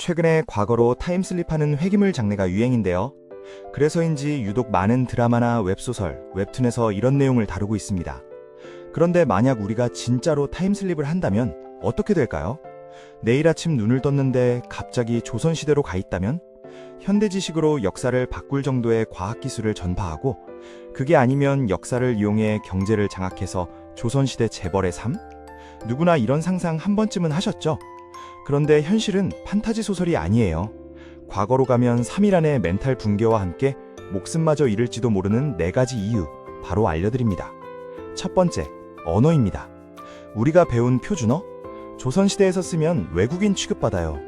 최근에 과거로 타임슬립하는 회귀물 장르가 유행인데요. 그래서인지 유독 많은 드라마나 웹소설, 웹툰에서 이런 내용을 다루고 있습니다. 그런데 만약 우리가 진짜로 타임슬립을 한다면 어떻게 될까요? 내일 아침 눈을 떴는데 갑자기 조선시대로 가 있다면? 현대 지식으로 역사를 바꿀 정도의 과학기술을 전파하고, 그게 아니면 역사를 이용해 경제를 장악해서 조선시대 재벌의 삶? 누구나 이런 상상 한 번쯤은 하셨죠? 그런데 현실은 판타지 소설이 아니에요. 과거로 가면 3일 안에 멘탈 붕괴와 함께 목숨마저 잃을지도 모르는 4가지 이유, 바로 알려드립니다. 첫 번째, 언어입니다. 우리가 배운 표준어? 조선시대에서 쓰면 외국인 취급받아요.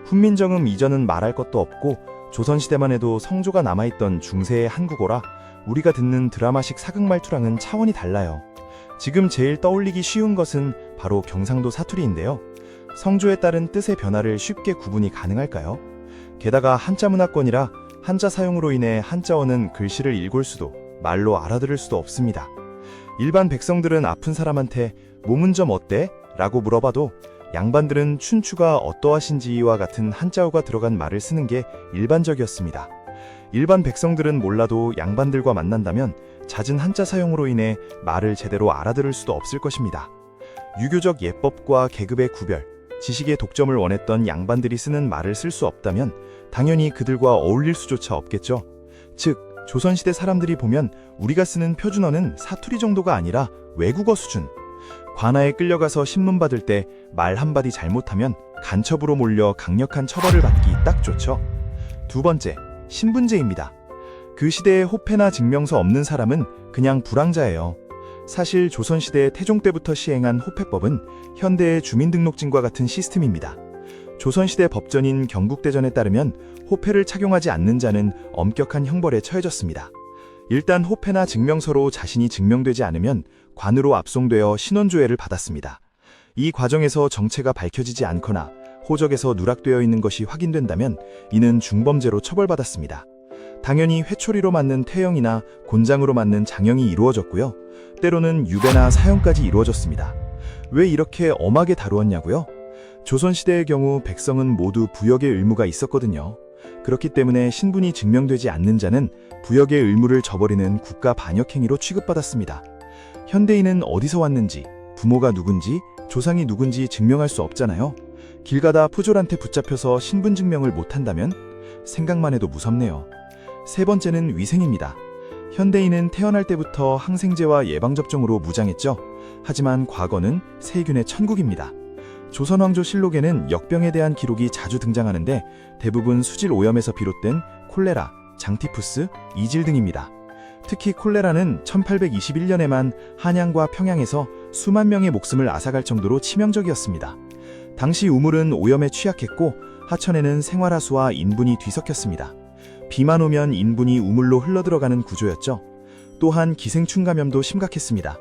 훈민정음 이전은 말할 것도 없고, 조선시대만 해도 성조가 남아있던 중세의 한국어라 우리가 듣는 드라마식 사극말투랑은 차원이 달라요. 지금 제일 떠올리기 쉬운 것은 바로 경상도 사투리인데요. 성조에 따른 뜻의 변화를 쉽게 구분이 가능할까요? 게다가 한자 문화권이라 한자 사용으로 인해 한자어는 글씨를 읽을 수도 말로 알아들을 수도 없습니다. 일반 백성들은 아픈 사람한테 몸은 좀 어때? 라고 물어봐도 양반들은 춘추가 어떠하신지와 같은 한자어가 들어간 말을 쓰는 게 일반적이었습니다. 일반 백성들은 몰라도 양반들과 만난다면 잦은 한자 사용으로 인해 말을 제대로 알아들을 수도 없을 것입니다. 유교적 예법과 계급의 구별, 지식의 독점을 원했던 양반들이 쓰는 말을 쓸 수 없다면 당연히 그들과 어울릴 수조차 없겠죠. 즉, 조선시대 사람들이 보면 우리가 쓰는 표준어는 사투리 정도가 아니라 외국어 수준. 관아에 끌려가서 신문 받을 때 말 한마디 잘못하면 간첩으로 몰려 강력한 처벌을 받기 딱 좋죠. 두 번째, 신분제입니다. 그 시대에 호패나 증명서 없는 사람은 그냥 불황자예요. 사실 조선시대 태종 때부터 시행한 호패법은 현대의 주민등록증과 같은 시스템입니다. 조선시대 법전인 경국대전에 따르면 호패를 착용하지 않는 자는 엄격한 형벌에 처해졌습니다. 일단 호패나 증명서로 자신이 증명되지 않으면 관으로 압송되어 신원조회를 받았습니다. 이 과정에서 정체가 밝혀지지 않거나 호적에서 누락되어 있는 것이 확인된다면 이는 중범죄로 처벌받았습니다. 당연히 회초리로 맞는 태형이나 곤장으로 맞는 장형이 이루어졌고요. 때로는 유배나 사형까지 이루어졌습니다. 왜 이렇게 엄하게 다루었냐고요? 조선시대의 경우 백성은 모두 부역의 의무가 있었거든요. 그렇기 때문에 신분이 증명되지 않는 자는 부역의 의무를 저버리는 국가 반역행위로 취급받았습니다. 현대인은 어디서 왔는지, 부모가 누군지, 조상이 누군지 증명할 수 없잖아요. 길 가다 푸졸한테 붙잡혀서 신분 증명을 못한다면? 생각만 해도 무섭네요. 세 번째는 위생입니다. 현대인은 태어날 때부터 항생제와 예방접종으로 무장했죠. 하지만 과거는 세균의 천국입니다. 조선왕조실록에는 역병에 대한 기록이 자주 등장하는데 대부분 수질 오염에서 비롯된 콜레라, 장티푸스, 이질 등입니다. 특히 콜레라는 1821년에만 한양과 평양에서 수만 명의 목숨을 앗아갈 정도로 치명적이었습니다. 당시 우물은 오염에 취약했고 하천에는 생활하수와 인분이 뒤섞였습니다. 비만 오면 인분이 우물로 흘러들어가는 구조였죠. 또한 기생충 감염도 심각했습니다.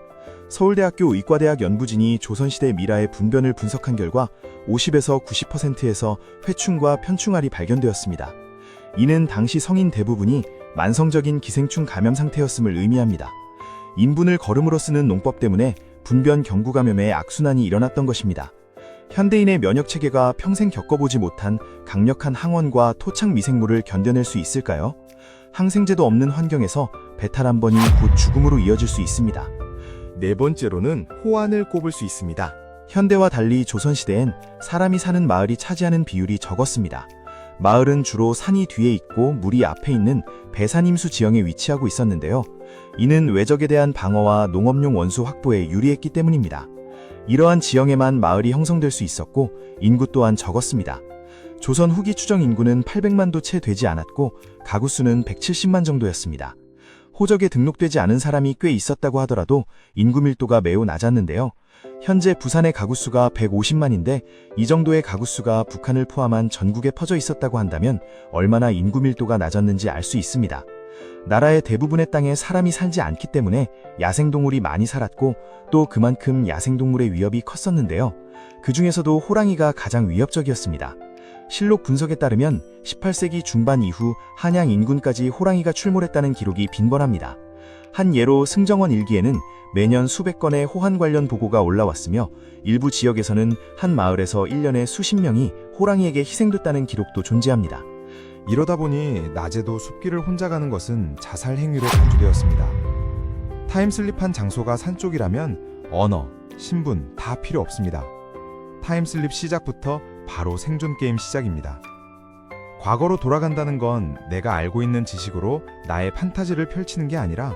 서울대학교 의과대학 연구진이 조선시대 미라의 분변을 분석한 결과 50에서 90%에서 회충과 편충알이 발견되었습니다. 이는 당시 성인 대부분이 만성적인 기생충 감염 상태였음을 의미합니다. 인분을 거름으로 쓰는 농법 때문에 분변 경구 감염에 악순환이 일어났던 것입니다. 현대인의 면역체계가 평생 겪어보지 못한 강력한 항원과 토착 미생물을 견뎌낼 수 있을까요? 항생제도 없는 환경에서 배탈 한 번이 곧 죽음으로 이어질 수 있습니다. 네 번째로는 호안을 꼽을 수 있습니다. 현대와 달리 조선시대엔 사람이 사는 마을이 차지하는 비율이 적었습니다. 마을은 주로 산이 뒤에 있고 물이 앞에 있는 배산임수 지형에 위치하고 있었는데요. 이는 외적에 대한 방어와 농업용 원수 확보에 유리했기 때문입니다. 이러한 지형에만 마을이 형성될 수 있었고 인구 또한 적었습니다. 조선 후기 추정 인구는 800만도 채 되지 않았고 가구 수는 170만 정도였습니다. 호적에 등록되지 않은 사람이 꽤 있었다고 하더라도 인구 밀도가 매우 낮았는데요. 현재 부산의 가구 수가 150만인데 이 정도의 가구 수가 북한을 포함한 전국에 퍼져 있었다고 한다면 얼마나 인구 밀도가 낮았는지 알 수 있습니다. 나라의 대부분의 땅에 사람이 살지 않기 때문에 야생동물이 많이 살았고 또 그만큼 야생동물의 위협이 컸었는데요. 그 중에서도 호랑이가 가장 위협적이었습니다. 실록 분석에 따르면 18세기 중반 이후 한양 인근까지 호랑이가 출몰했다는 기록이 빈번합니다. 한 예로 승정원 일기에는 매년 수백 건의 호환 관련 보고가 올라왔으며 일부 지역에서는 한 마을에서 1년에 수십 명이 호랑이에게 희생됐다는 기록도 존재합니다. 이러다 보니 낮에도 숲길을 혼자 가는 것은 자살 행위로 간주되었습니다. 타임슬립한 장소가 산 쪽이라면 언어, 신분 다 필요 없습니다. 타임슬립 시작부터 바로 생존 게임 시작입니다. 과거로 돌아간다는 건 내가 알고 있는 지식으로 나의 판타지를 펼치는 게 아니라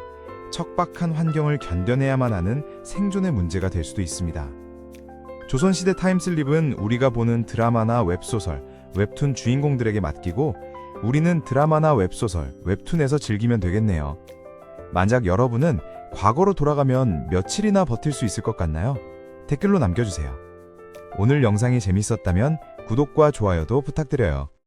척박한 환경을 견뎌내야만 하는 생존의 문제가 될 수도 있습니다. 조선시대 타임슬립은 우리가 보는 드라마나 웹소설, 웹툰 주인공들에게 맡기고 우리는 드라마나 웹소설, 웹툰에서 즐기면 되겠네요. 만약 여러분은 과거로 돌아가면 며칠이나 버틸 수 있을 것 같나요? 댓글로 남겨주세요. 오늘 영상이 재밌었다면 구독과 좋아요도 부탁드려요.